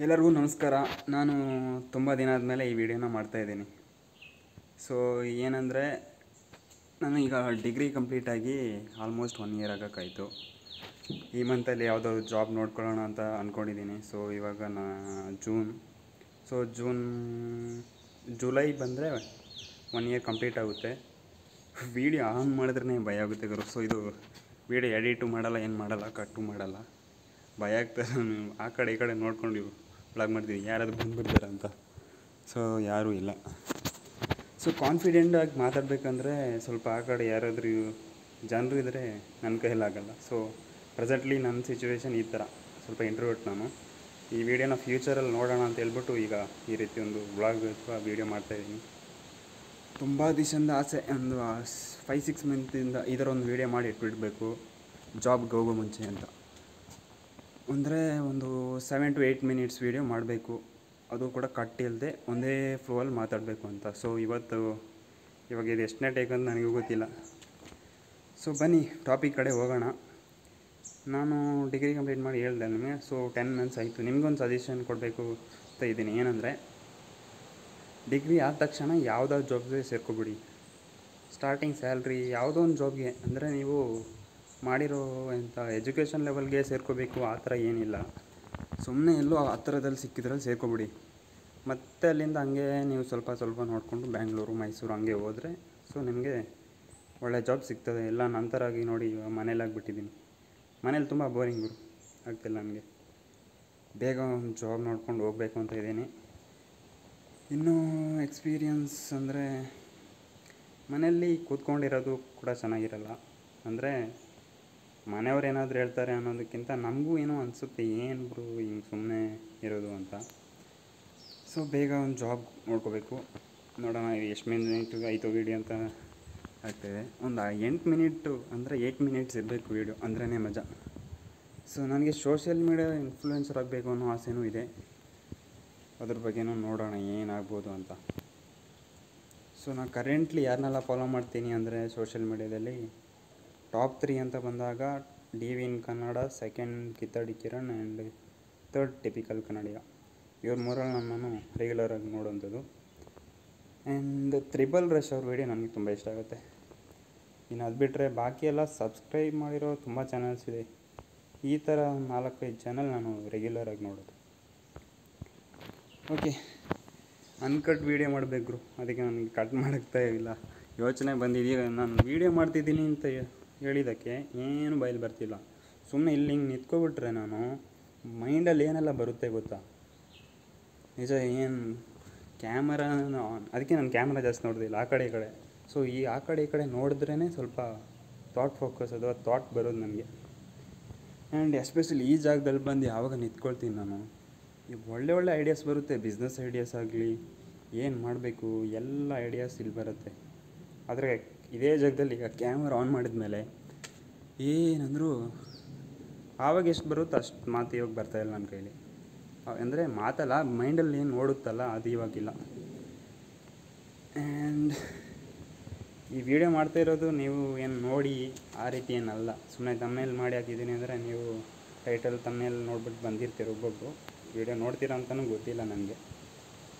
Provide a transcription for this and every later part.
ಎಲ್ಲರಿಗೂ ನಮಸ್ಕಾರ. ನಾನು ತುಂಬ ದಿನ ಆದಮೇಲೆ ಈ ವಿಡಿಯೋನ ಮಾಡ್ತಾಯಿದ್ದೀನಿ. ಸೊ ಏನಂದರೆ, ನಾನು ಈಗ ಡಿಗ್ರಿ ಕಂಪ್ಲೀಟಾಗಿ ಆಲ್ಮೋಸ್ಟ್ 1 ಇಯರ್ ಆಗೋಕ್ಕಾಯಿತು. ಈ ಮಂತಲ್ಲಿ ಯಾವುದಾದ್ರು ಜಾಬ್ ನೋಡ್ಕೊಳ್ಳೋಣ ಅಂತ ಅಂದ್ಕೊಂಡಿದ್ದೀನಿ. ಸೊ ಇವಾಗ ಜುಲೈ ಬಂದರೆ 1 ಇಯರ್ ಕಂಪ್ಲೀಟ್ ಆಗುತ್ತೆ. ವೀಡಿಯೋ ಆನ್ ಮಾಡಿದ್ರೇ ಭಯ ಆಗುತ್ತೆ ಗುರು. ಸೊ ಇದು ವೀಡಿಯೋ ಎಡಿಟು ಮಾಡಲ್ಲ, ಏನು ಮಾಡಲ್ಲ, ಕಟ್ಟು ಮಾಡಲ್ಲ, ಭಯ ಆಗ್ತದೆ. ಆ ಕಡೆ ಈ ಕಡೆ ನೋಡ್ಕೊಂಡು ವ್ಲಾಗ್ ಮಾಡ್ತೀವಿ, ಯಾರಾದರೂ ಬಂದುಬಿಡ್ತಾರೆ ಅಂತ. ಸೊ ಯಾರೂ ಇಲ್ಲ. ಸೊ ಕಾನ್ಫಿಡೆಂಟಾಗಿ ಮಾತಾಡಬೇಕಂದ್ರೆ ಸ್ವಲ್ಪ ಆ ಕಡೆ ಯಾರಾದರೂ ಜನರು ಇದ್ದರೆ ನನ್ನ ಕೈಯಲ್ಲಾಗಲ್ಲ. ಸೊ ಪ್ರೆಸೆಂಟ್ಲಿ ನನ್ನ ಸಿಚುವೇಶನ್ ಈ ಥರ, ಸ್ವಲ್ಪ ಇಂಟ್ರೋವರ್ಟ್ ನಾನು. ಈ ವಿಡಿಯೋನ ಫ್ಯೂಚರಲ್ಲಿ ನೋಡೋಣ ಅಂತ ಹೇಳ್ಬಿಟ್ಟು ಈಗ ಈ ರೀತಿ ಒಂದು ವ್ಲಾಗ್ ಅಥವಾ ವೀಡಿಯೋ ಮಾಡ್ತಾಯಿದ್ದೀನಿ. ತುಂಬ ದಿವಸದಿಂದ ಆಸೆ, ಒಂದು 5-6 ಮಂತಿಂದ ಈ ಥರ ಒಂದು ವೀಡಿಯೋ ಮಾಡಿ ಇಟ್ಬಿಡಬೇಕು ಜಾಬ್ಗೆ ಹೋಗೋ ಮುಂಚೆ ಅಂತ. ಅಂದರೆ ಒಂದು 7 to 8 ಮಿನಿಟ್ಸ್ ವೀಡಿಯೋ ಮಾಡಬೇಕು, ಅದು ಕೂಡ ಕಟ್ ಇಲ್ಲದೆ ಒಂದೇ ಫ್ಲೋವಲ್ಲಿ ಮಾತಾಡಬೇಕು ಅಂತ. ಸೊ ಇವಾಗ ಇದು ಎಷ್ಟನೇ ಟೇಕ್ ಅಂತ ನನಗೂ ಗೊತ್ತಿಲ್ಲ. ಸೊ ಬನ್ನಿ ಟಾಪಿಕ್ ಕಡೆ ಹೋಗೋಣ. ನಾನು ಡಿಗ್ರಿ ಕಂಪ್ಲೀಟ್ ಮಾಡಿ ಹೇಳ್ದೆ ನಿಮಗೆ. ಸೊ 10 ಮಂತ್ಸ್ ಆಯಿತು. ನಿಮಗೊಂದು ಸಜೆಷನ್ ಕೊಡಬೇಕು ಅಂತ ಇದ್ದೀನಿ. ಏನಂದರೆ, ಡಿಗ್ರಿ ಆದ ತಕ್ಷಣ ಯಾವುದಾದ್ರು ಜಾಬ್ಗೆ ಸೇರ್ಕೊಬಿಡಿ. ಸ್ಟಾರ್ಟಿಂಗ್ ಸ್ಯಾಲ್ರಿ ಯಾವುದೋ ಒಂದು ಜಾಬ್ಗೆ, ಅಂದರೆ ನೀವು ಮಾಡಿರೋ ಎಂಥ ಎಜುಕೇಷನ್ ಲೆವೆಲ್ಗೆ ಸೇರ್ಕೋಬೇಕು ಆ ಥರ ಏನಿಲ್ಲ. ಸುಮ್ಮನೆ ಎಲ್ಲೋ ಆ ಥರದಲ್ಲಿ ಸಿಕ್ಕಿದ್ರಲ್ಲಿ ಸೇರ್ಕೊಬಿಡಿ. ಮತ್ತು ಅಲ್ಲಿಂದ ಹಂಗೆ ನೀವು ಸ್ವಲ್ಪ ನೋಡಿಕೊಂಡು ಬೆಂಗಳೂರು, ಮೈಸೂರು ಹಂಗೆ ಹೋದರೆ ಸೊ ನಿಮಗೆ ಒಳ್ಳೆ ಜಾಬ್ ಸಿಗ್ತದೆ. ಎಲ್ಲ ನಂತರಾಗಿ ನೋಡಿ, ಇವಾಗ ಮನೇಲಿ ಆಗಿಬಿಟ್ಟಿದ್ದೀನಿ. ಮನೇಲಿ ತುಂಬ ಬೋರಿಂಗು ಆಗ್ತಿಲ್ಲ ನನಗೆ. ಬೇಗ ಒಂದು ಜಾಬ್ ನೋಡ್ಕೊಂಡು ಹೋಗಬೇಕು ಅಂತ ಇದ್ದೀನಿ. ಇನ್ನೂ ಎಕ್ಸ್ಪೀರಿಯನ್ಸ್ ಅಂದರೆ, ಮನೆಯಲ್ಲಿ ಕೂತ್ಕೊಂಡಿರೋದು ಕೂಡ ಚೆನ್ನಾಗಿರಲ್ಲ. ಅಂದರೆ ಮನೆಯವ್ರು ಏನಾದರೂ ಹೇಳ್ತಾರೆ ಅನ್ನೋದಕ್ಕಿಂತ ನಮಗೂ ಏನೋ ಅನಿಸುತ್ತೆ, ಏನು ಬ್ರೋ ಹಿಂಗೆ ಸುಮ್ಮನೆ ಇರೋದು ಅಂತ. ಸೊ ಬೇಗ ಒಂದು ಜಾಬ್ ನೋಡ್ಕೋಬೇಕು. ನೋಡೋಣ ಎಷ್ಟು ಮಿನಿಟ್ ಆಯಿತು ವೀಡಿಯೋ ಅಂತ ಆಗ್ತಾಯಿದೆ. ಒಂದು 8 ಮಿನಿಟು, ಅಂದರೆ 8 ಮಿನಿಟ್ಸ್ ಇರಬೇಕು ವೀಡಿಯೋ, ಅಂದ್ರೇ ಮಜಾ. ಸೊ ನನಗೆ ಸೋಷಿಯಲ್ ಮೀಡಿಯಾ ಇನ್ಫ್ಲೂಯೆನ್ಸರ್ ಆಗಬೇಕು ಅನ್ನೋ ಆಸೆನೂ ಇದೆ. ಅದ್ರ ಬಗ್ಗೆನೂ ನೋಡೋಣ ಏನಾಗ್ಬೋದು ಅಂತ. ಸೊ ನಾನು ಕರೆಂಟ್ಲಿ ಯಾರನ್ನೆಲ್ಲ ಫಾಲೋ ಮಾಡ್ತೀನಿ ಅಂದರೆ, ಸೋಷಿಯಲ್ ಮೀಡ್ಯಾದಲ್ಲಿ ಟಾಪ್ 3 ಅಂತ ಬಂದಾಗ DV ಇನ್ ಕನ್ನಡ, ಸೆಕೆಂಡ್ ಕಿತ್ತಡಿ Kiran and third typical Kannadiga. ಇವ್ರ ಮೂರಲ್ಲಿ ನಾನು ರೆಗ್ಯುಲರಾಗಿ ನೋಡೋಂಥದ್ದು. ಆ್ಯಂಡ್ ತ್ರಿಬಲ್ ರಶ್ ಅವ್ರ ವೀಡಿಯೋ ನನಗೆ ತುಂಬ ಇಷ್ಟ ಆಗುತ್ತೆ. ಇನ್ನು ಅದು ಬಿಟ್ಟರೆ ಬಾಕಿ ಎಲ್ಲ ಸಬ್ಸ್ಕ್ರೈಬ್ ಮಾಡಿರೋ ತುಂಬ ಚಾನಲ್ಸ್ ಇದೆ. ಈ ಥರ 4-5 ಚಾನಲ್ ನಾನು ರೆಗ್ಯುಲರಾಗಿ ನೋಡೋದು. ಓಕೆ, ಅನ್ಕಟ್ ವೀಡಿಯೋ ಮಾಡಬೇಕು, ಅದಕ್ಕೆ ನನಗೆ ಕಟ್ ಮಾಡೋಕ್ತಾ ಇಲ್ಲ. ಯೋಚನೆ ಬಂದಿದೆಯಾ, ನಾನು ವೀಡಿಯೋ ಮಾಡ್ತಿದ್ದೀನಿ ಅಂತ ಹೇಳಿದ್ದಕ್ಕೆ ಏನು ಬಯಲು ಬರ್ತಿಲ್ಲ. ಸುಮ್ಮನೆ ಇಲ್ಲಿ ಹಿಂಗೆ ನಿಂತ್ಕೊಬಿಟ್ರೆ ನಾನು ಮೈಂಡಲ್ಲಿ ಏನೆಲ್ಲ ಬರುತ್ತೆ ಗೊತ್ತಾ. ನಿಜ, ಏನು ಕ್ಯಾಮರಾ ಅದಕ್ಕೆ ನಾನು ಕ್ಯಾಮ್ರಾ ಜಾಸ್ತಿ ನೋಡೋದಿಲ್ಲ, ಆ ಕಡೆ ಈ ಕಡೆ. ಸೊ ಆ ಕಡೆ ಈ ಕಡೆ ನೋಡಿದ್ರೇ ಸ್ವಲ್ಪ ಥಾಟ್ ಫೋಕಸ್ ಅಥವಾ ಥಾಟ್ ಬರೋದು ನನಗೆ. ಆ್ಯಂಡ್ ಎಸ್ಪೆಷಲಿ ಈ ಜಾಗದಲ್ಲಿ ಬಂದು ಯಾವಾಗ ನಿಂತ್ಕೊಳ್ತೀನಿ ನಾನು, ಈ ಒಳ್ಳೆ ಐಡಿಯಾಸ್ ಬರುತ್ತೆ. ಬಿಸ್ನೆಸ್ ಐಡಿಯಾಸ್ ಆಗಲಿ, ಏನು ಮಾಡಬೇಕು ಎಲ್ಲ ಐಡಿಯಾಸ್ ಇಲ್ಲಿ ಬರುತ್ತೆ. ಆದರೆ ಇದೇ ಜಾಗದಲ್ಲಿ ಈಗ ಕ್ಯಾಮರಾ ಆನ್ ಮಾಡಿದ ಮೇಲೆ ಏನಂದರೂ ಆವಾಗ ಎಷ್ಟು ಬರುತ್ತೋ ಅಷ್ಟು ಮಾತು ಇವಾಗ ಬರ್ತಾಯಿಲ್ಲ ನನ್ನ ಕೈಲಿ. ಅಂದರೆ ಮಾತಲ್ಲ, ಮೈಂಡಲ್ಲಿ ಏನು ಓಡುತ್ತಲ್ಲ ಅದು ಇವಾಗಿಲ್ಲ. ಆ್ಯಂಡ್ ಈ ವಿಡಿಯೋ ಮಾಡ್ತಾ ಇರೋದು ನೀವು ಏನು ನೋಡಿ ಆ ರೀತಿ ಏನಲ್ಲ. ಸುಮ್ಮನೆ ತಮ್ನೇಲ್ ಮಾಡಿ ಹಾಕಿದ್ದೀನಿ ಅಂದರೆ ನೀವು ಟೈಟಲ್ ತಮ್ನೇಲ್ ನೋಡ್ಬಿಟ್ಟು ಬಂದಿರ್ತೀರ. ಒಬ್ಬೊಬ್ಬರು ವಿಡಿಯೋ ನೋಡ್ತೀರಾ ಅಂತಲೂ ಗೊತ್ತಿಲ್ಲ ನನಗೆ.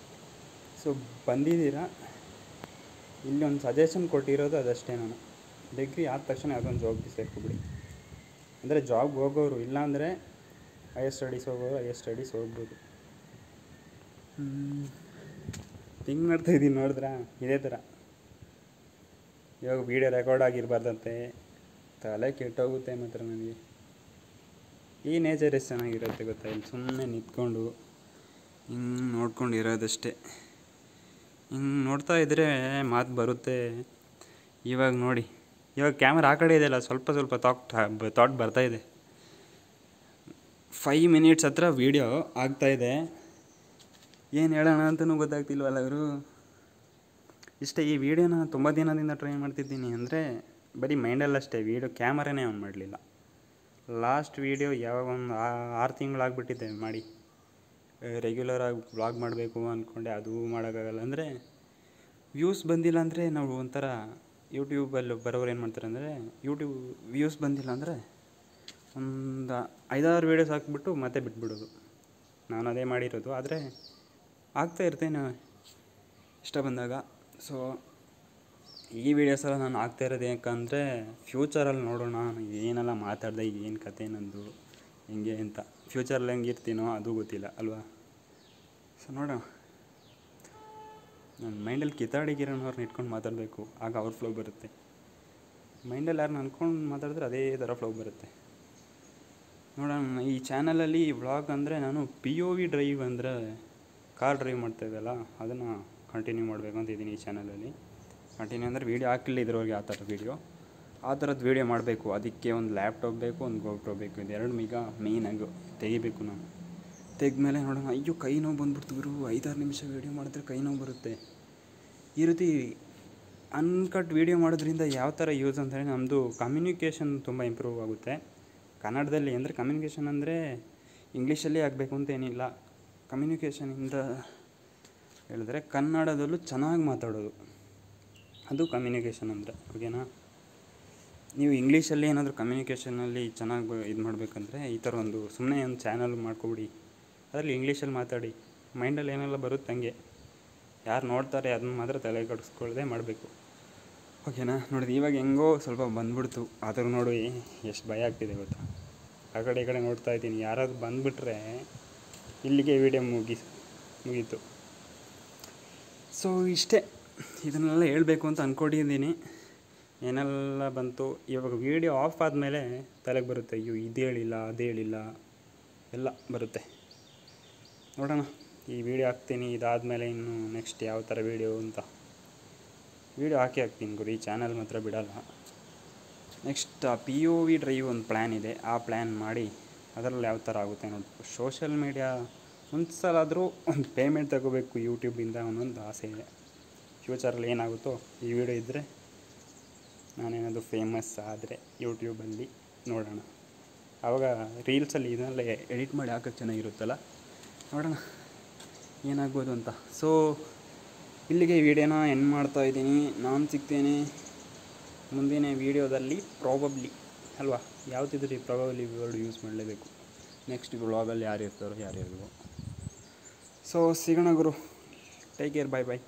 ಸೊ ಬಂದಿದ್ದೀರಾ, ಇಲ್ಲಿ ಒಂದು ಸಜೆಷನ್ ಕೊಟ್ಟಿರೋದು ಅದಷ್ಟೇ. ನಾನು ಡಿಗ್ರಿ ಆದ ತಕ್ಷಣ ಯಾವುದೊಂದು ಜಾಬ್ಗೆ ಸೇರ್ಕೊಬಿಡಿ. ಅಂದರೆ ಜಾಬ್ಗೆ ಹೋಗೋರು, ಇಲ್ಲಾಂದರೆ ಹೈಯರ್ ಸ್ಟಡೀಸ್ ಹೋಗೋರು ಹೈಯರ್ ಸ್ಟಡೀಸ್ ಹೋಗ್ಬೋದು. ಥಿಂಕ್ ಮಾಡ್ತಾಯಿದ್ದೀನಿ, ನೋಡಿದ್ರಾ ಇದೇ ಥರ. ಇವಾಗ ವೀಡಿಯೋ ರೆಕಾರ್ಡ್ ಆಗಿರಬಾರ್ದಂತೆ, ತಲೆ ಕೆಟ್ಟೋಗುತ್ತೆ ಮಾತ್ರ ನನಗೆ. ಈ ನೇಚರ್ ಎಷ್ಟು ಚೆನ್ನಾಗಿರುತ್ತೆ ಗೊತ್ತಾ, ಇಲ್ಲಿ ಸುಮ್ಮನೆ ನಿಂತ್ಕೊಂಡು ಹಿಂಗೆ ನೋಡ್ಕೊಂಡು ಇರೋದಷ್ಟೇ. ಹಿಂಗೆ ನೋಡ್ತಾ ಇದ್ದರೆ ಮಾತು ಬರುತ್ತೆ. ಇವಾಗ ನೋಡಿ, ಇವಾಗ ಕ್ಯಾಮ್ರಾ ಆ ಕಡೆ ಇದೆಯಲ್ಲ, ಸ್ವಲ್ಪ ಥಾಟ್ ಬರ್ತಾಯಿದೆ. 5 ಮಿನಿಟ್ಸ್ ಹತ್ರ ವೀಡಿಯೋ ಆಗ್ತಾಯಿದೆ, ಏನು ಹೇಳೋಣ ಅಂತಲೂ ಗೊತ್ತಾಗ್ತಿಲ್ವಲ್ಲ ಅವರು. ಇಷ್ಟೇ. ಈ ವಿಡಿಯೋನ ತುಂಬ ದಿನದಿಂದ ಟ್ರೈ ಮಾಡ್ತಿದ್ದೀನಿ. ಅಂದರೆ ಬರೀ ಮೈಂಡಲ್ಲಷ್ಟೇ, ವೀಡಿಯೋ ಕ್ಯಾಮರಾನೇ ಆನ್ ಮಾಡಲಿಲ್ಲ. ಲಾಸ್ಟ್ ವೀಡಿಯೋ ಯಾವಾಗ ಒಂದು 6 ತಿಂಗಳಾಗ್ಬಿಟ್ಟಿದೆ ಮಾಡಿ. ರೆಗ್ಯುಲರಾಗಿ ವ್ಲಾಗ್ ಮಾಡಬೇಕು ಅಂದ್ಕೊಂಡೆ, ಅದು ಮಾಡೋಕ್ಕಾಗಲ್ಲ. ಅಂದರೆ ವ್ಯೂಸ್ ಬಂದಿಲ್ಲ ಅಂದರೆ ನಾವು ಒಂಥರ ಯೂಟ್ಯೂಬಲ್ಲಿ ಬರೋರು ಏನು ಮಾಡ್ತಾರೆ ಅಂದರೆ, ಯೂಟ್ಯೂಬ್ ವ್ಯೂಸ್ ಬಂದಿಲ್ಲ ಅಂದರೆ ಒಂದು 5-6 ವೀಡಿಯೋಸ್ ಹಾಕ್ಬಿಟ್ಟು ಮತ್ತೆ ಬಿಟ್ಬಿಡೋದು. ನಾನು ಅದೇ ಮಾಡಿರೋದು. ಆದರೆ ಆಗ್ತಾ ಇರ್ತೇನೆ ಇಷ್ಟ ಬಂದಾಗ. ಸೊ ಈ ವಿಡಿಯೋಸೆಲ್ಲ ನಾನು ಆಗ್ತಾ ಇರೋದು ಯಾಕಂದರೆ ಫ್ಯೂಚರಲ್ಲಿ ನೋಡೋಣ ಏನೆಲ್ಲ ಮಾತಾಡಿದೆ, ಏನು ಕತೆ ನಂದು ಹೆಂಗೆ ಅಂತ. ಫ್ಯೂಚರಲ್ಲಿ ಹೆಂಗಿರ್ತೀನೋ ಅದು ಗೊತ್ತಿಲ್ಲ ಅಲ್ವಾ. ಸೊ ನೋಡೋಣ, ನನ್ನ ಮೈಂಡಲ್ಲಿ ಕಿತಾಡಿಗಿರೋನವ್ರನ್ನ ಇಟ್ಕೊಂಡು ಮಾತಾಡಬೇಕು, ಆಗ ಅವ್ರ ಫ್ಲೋ ಬರುತ್ತೆ. ಮೈಂಡಲ್ಲಿ ಯಾರನ್ನ ಅಂದ್ಕೊಂಡು ಮಾತಾಡಿದ್ರೆ ಅದೇ ಥರ ಫ್ಲೋ ಬರುತ್ತೆ. ನೋಡೋಣ, ಈ ಚಾನಲಲ್ಲಿ ವ್ಲಾಗ್ ಅಂದರೆ ನಾನು POV ಡ್ರೈವ್ ಅಂದರೆ ಕಾರ್ ಡ್ರೈವ್ ಮಾಡ್ತಾಯಿದ್ದಲ್ಲ, ಅದನ್ನು ಕಂಟಿನ್ಯೂ ಮಾಡಬೇಕು ಅಂತ ಇದ್ದೀನಿ ಈ ಚಾನಲಲ್ಲಿ. ಕಂಟಿನ್ಯೂ ಅಂದರೆ ವೀಡಿಯೋ ಹಾಕಿಲ್ಲ ಇದ್ರವರೆಗೆ ಆ ಥರ ವೀಡಿಯೋ, ಆ ಥರದ್ದು ವೀಡಿಯೋ ಮಾಡಬೇಕು. ಅದಕ್ಕೆ ಒಂದು ಲ್ಯಾಪ್ಟಾಪ್ ಬೇಕು, ಒಂದು GoPro ಬೇಕು. ಇದೆರಡು ಮೇಯ್ನಾಗಿ ತೆಗಿಬೇಕು. ನಾನು ತೆಗೆದ್ಮೇಲೆ ನೋಡೋಣ. ಅಯ್ಯೋ ಕೈ ನೋವು ಬಂದ್ಬಿಡ್ತು ಗುರು, 5-6 ನಿಮಿಷ ವೀಡಿಯೋ ಮಾಡಿದ್ರೆ ಕೈ ನೋವು ಬರುತ್ತೆ. ಈ ರೀತಿ ಅನ್ಕಟ್ ವೀಡಿಯೋ ಮಾಡೋದ್ರಿಂದ ಯಾವ ಥರ ಯೂಸ್ ಅಂತಂದರೆ ನಮ್ಮದು ಕಮ್ಯುನಿಕೇಷನ್ ತುಂಬ ಇಂಪ್ರೂವ್ ಆಗುತ್ತೆ ಕನ್ನಡದಲ್ಲಿ. ಅಂದರೆ ಕಮ್ಯುನಿಕೇಷನ್ ಅಂದರೆ ಇಂಗ್ಲೀಷಲ್ಲಿ ಆಗಬೇಕು ಅಂತ ಏನಿಲ್ಲ. ಕಮ್ಯುನಿಕೇಷನಿಂದ ಹೇಳಿದ್ರೆ ಕನ್ನಡದಲ್ಲೂ ಚೆನ್ನಾಗಿ ಮಾತಾಡೋದು, ಅದು ಕಮ್ಯುನಿಕೇಷನ್ ಅಂದರೆ. ಓಕೆನಾ. ನೀವು ಇಂಗ್ಲೀಷಲ್ಲಿ ಏನಾದರೂ ಕಮ್ಯುನಿಕೇಷನಲ್ಲಿ ಚೆನ್ನಾಗಿ ಇದು ಮಾಡಬೇಕಂದ್ರೆ ಈ ಥರ ಒಂದು ಸುಮ್ಮನೆ ಒಂದು ಚಾನಲ್ ಮಾಡ್ಕೊಬಿಡಿ, ಅದರಲ್ಲಿ ಇಂಗ್ಲೀಷಲ್ಲಿ ಮಾತಾಡಿ. ಮೈಂಡಲ್ಲಿ ಏನೆಲ್ಲ ಬರುತ್ತೆ ಹಂಗೆ, ಯಾರು ನೋಡ್ತಾರೆ ಅದನ್ನ ಮಾತ್ರ ತಲೆ ಕೆಡಿಸ್ಕೊಳ್ದೆ ಮಾಡಬೇಕು. ಓಕೆನಾ. ನೋಡಿರಿ ಇವಾಗ ಹೆಂಗೋ ಸ್ವಲ್ಪ ಬಂದ್ಬಿಡ್ತು, ಆದರೂ ನೋಡಿ ಎಷ್ಟು ಭಯ ಆಗ್ತಿದೆ ಗೊತ್ತಾ. ಆ ಕಡೆ ಈ ಕಡೆ ನೋಡ್ತಾ ಇದ್ದೀನಿ, ಯಾರಾದ್ರು ಬಂದುಬಿಟ್ರೆ ಇಲ್ಲಿಗೆ ವೀಡಿಯೋ ಮುಗೀತು. ಸೊ ಇಷ್ಟೇ, ಇದನ್ನೆಲ್ಲ ಹೇಳಬೇಕು ಅಂತ ಅಂದ್ಕೊಂಡಿದ್ದೀನಿ. ಏನೆಲ್ಲ ಬಂತು ಇವಾಗ ವೀಡಿಯೋ ಆಫ್ ಆದಮೇಲೆ ತಲೆಗೆ ಬರುತ್ತೆ, ಅಯ್ಯೋ ಇದು ಹೇಳಿಲ್ಲ ಅದು ಹೇಳಿಲ್ಲ ಎಲ್ಲ ಬರುತ್ತೆ. ನೋಡೋಣ, ಈ ವಿಡಿಯೋ ಹಾಕ್ತೀನಿ, ಇದಾದಮೇಲೆ ಇನ್ನು ನೆಕ್ಸ್ಟ್ ಯಾವ ಥರ ವೀಡಿಯೋ ಅಂತ ವೀಡಿಯೋ ಹಾಕ್ತೀನಿ ಗುರು. ಈ ಚಾನಲ್ ಮಾತ್ರ ಬಿಡೋಲ್ಲ. ನೆಕ್ಸ್ಟ್ POV ಡ್ರೈವ್ ಒಂದು ಪ್ಲ್ಯಾನ್ ಇದೆ, ಆ ಪ್ಲ್ಯಾನ್ ಮಾಡಿ ಅದರಲ್ಲಿ ಯಾವ ಥರ ಆಗುತ್ತೆ ನೋಡಿ. ಸೋಷಲ್ ಮೀಡಿಯಾ ಒಂದು ಸಲ ಆದರೂ ಒಂದು ಪೇಮೆಂಟ್ ತಗೋಬೇಕು ಯೂಟ್ಯೂಬಿಂದ ಅನ್ನೊಂದು ಆಸೆ ಇದೆ. ಫ್ಯೂಚರಲ್ಲಿ ಏನಾಗುತ್ತೋ ಈ ವಿಡಿಯೋ ಇದ್ದರೆ ನಾನೇನಾದರೂ ಫೇಮಸ್ ಆದರೆ ಯೂಟ್ಯೂಬಲ್ಲಿ ನೋಡೋಣ. ಆವಾಗ ರೀಲ್ಸಲ್ಲಿ ಇದನ್ನೆಲ್ಲ ಎಡಿಟ್ ಮಾಡಿ ಹಾಕೋಕ್ಕೆ ಚೆನ್ನಾಗಿರುತ್ತಲ್ಲ, ನೋಡೋಣ ಏನಾಗ್ಬೋದು ಅಂತ. ಸೊ ಇಲ್ಲಿಗೆ ಈ ವಿಡಿಯೋನ ಎಂಡ್ ಮಾಡ್ತಾಯಿದ್ದೀನಿ. ನಾನು ಸಿಗ್ತೇನೆ ಮುಂದಿನ ವೀಡಿಯೋದಲ್ಲಿ. ಪ್ರಾಬಬ್ಲಿ ಅಲ್ವಾ, ಯಾವುದಿದ್ರೂ ಪ್ರಾಬಬ್ಲಿ ವರ್ಡ್ ಯೂಸ್ ಮಾಡಲೇಬೇಕು. ನೆಕ್ಸ್ಟ್ ವ್ಲಾಗಲ್ಲಿ ಯಾರು ಇರ್ತಾರೋ ಯಾರು ಇಲ್ವೋ. ಸೊ ಸಿಗೋಣ ಗುರು, ಟೇಕ್ ಕೇರ್, ಬಾಯ್ ಬಾಯ್.